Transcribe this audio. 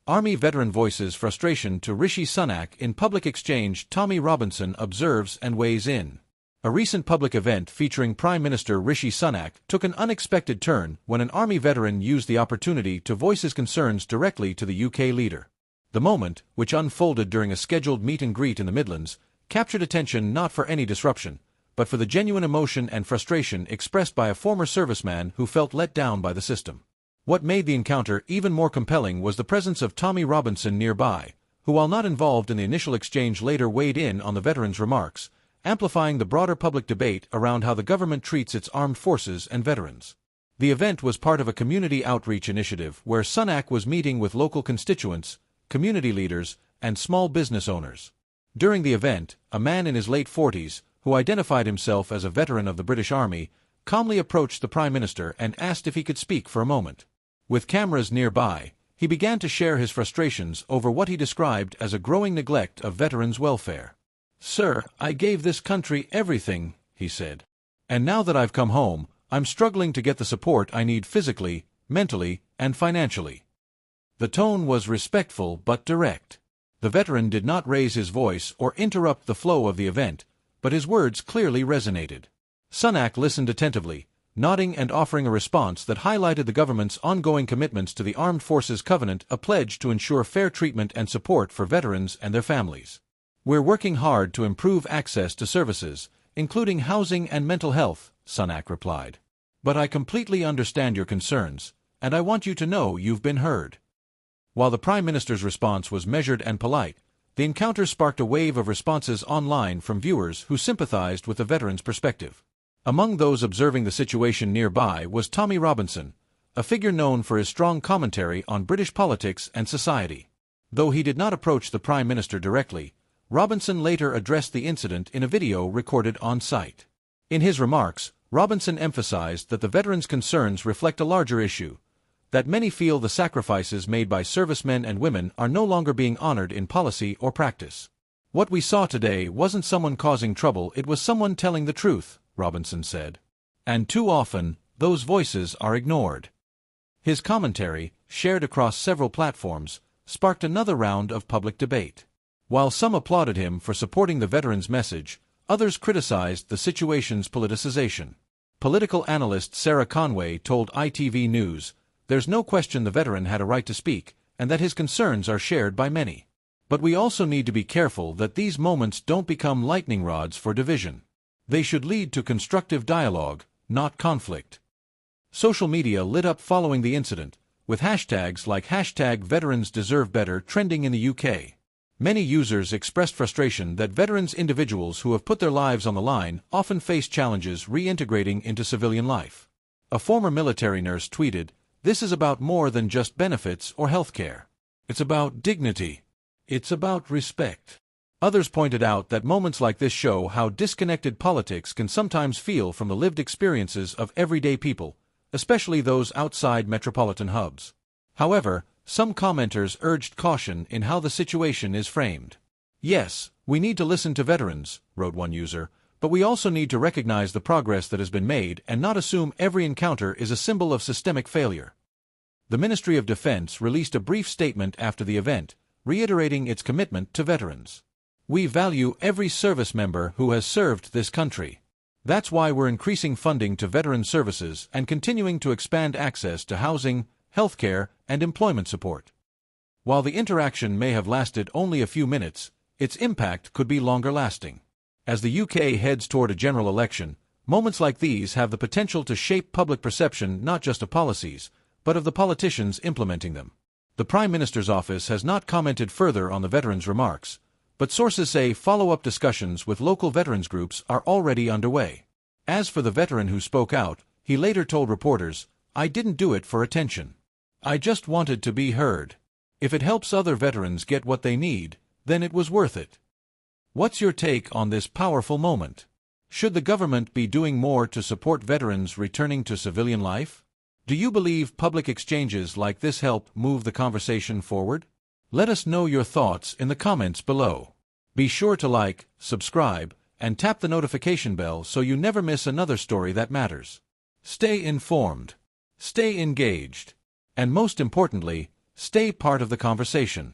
Army veteran voices frustration to Rishi Sunak in public exchange. Tommy Robinson observes and weighs in. A recent public event featuring Prime Minister Rishi Sunak took an unexpected turn when an Army veteran used the opportunity to voice his concerns directly to the UK leader. The moment, which unfolded during a scheduled meet and greet in the Midlands, captured attention not for any disruption, but for the genuine emotion and frustration expressed by a former serviceman who felt let down by the system. What made the encounter even more compelling was the presence of Tommy Robinson nearby, who, while not involved in the initial exchange, later weighed in on the veteran's remarks, amplifying the broader public debate around how the government treats its armed forces and veterans. The event was part of a community outreach initiative where Sunak was meeting with local constituents, community leaders, and small business owners. During the event, a man in his late 40s, who identified himself as a veteran of the British Army, calmly approached the Prime Minister and asked if he could speak for a moment. With cameras nearby, he began to share his frustrations over what he described as a growing neglect of veterans' welfare. "Sir, I gave this country everything," he said. "And now that I've come home, I'm struggling to get the support I need physically, mentally, and financially." The tone was respectful but direct. The veteran did not raise his voice or interrupt the flow of the event, but his words clearly resonated. Sunak listened attentively, nodding and offering a response that highlighted the government's ongoing commitments to the Armed Forces Covenant, a pledge to ensure fair treatment and support for veterans and their families. "We're working hard to improve access to services, including housing and mental health," Sunak replied. "But I completely understand your concerns, and I want you to know you've been heard." While the Prime Minister's response was measured and polite, the encounter sparked a wave of responses online from viewers who sympathized with the veteran's perspective. Among those observing the situation nearby was Tommy Robinson, a figure known for his strong commentary on British politics and society. Though he did not approach the Prime Minister directly, Robinson later addressed the incident in a video recorded on site. In his remarks, Robinson emphasized that the veterans' concerns reflect a larger issue, that many feel the sacrifices made by servicemen and women are no longer being honored in policy or practice. "What we saw today wasn't someone causing trouble, it was someone telling the truth," Robinson said. "And too often, those voices are ignored." His commentary, shared across several platforms, sparked another round of public debate. While some applauded him for supporting the veterans' message, others criticized the situation's politicization. Political analyst Sarah Conway told ITV News, "There's no question the veteran had a right to speak, and that his concerns are shared by many. But we also need to be careful that these moments don't become lightning rods for division. They should lead to constructive dialogue, not conflict." Social media lit up following the incident, with hashtags like #VeteransDeserveBetter trending in the UK. Many users expressed frustration that veterans, individuals who have put their lives on the line, often face challenges reintegrating into civilian life. A former military nurse tweeted, "This is about more than just benefits or health care. It's about dignity. It's about respect." Others pointed out that moments like this show how disconnected politics can sometimes feel from the lived experiences of everyday people, especially those outside metropolitan hubs. However, some commenters urged caution in how the situation is framed. "Yes, we need to listen to veterans," wrote one user, "but we also need to recognize the progress that has been made and not assume every encounter is a symbol of systemic failure." The Ministry of Defense released a brief statement after the event, reiterating its commitment to veterans. "We value every service member who has served this country. That's why we're increasing funding to veteran services and continuing to expand access to housing, healthcare, and employment support." While the interaction may have lasted only a few minutes, its impact could be longer lasting. As the UK heads toward a general election, moments like these have the potential to shape public perception not just of policies, but of the politicians implementing them. The Prime Minister's office has not commented further on the veterans' remarks, but sources say follow-up discussions with local veterans groups are already underway. As for the veteran who spoke out, he later told reporters, "I didn't do it for attention. I just wanted to be heard. If it helps other veterans get what they need, then it was worth it." What's your take on this powerful moment? Should the government be doing more to support veterans returning to civilian life? Do you believe public exchanges like this help move the conversation forward? Let us know your thoughts in the comments below. Be sure to like, subscribe, and tap the notification bell so you never miss another story that matters. Stay informed, stay engaged, and most importantly, Stay part of the conversation.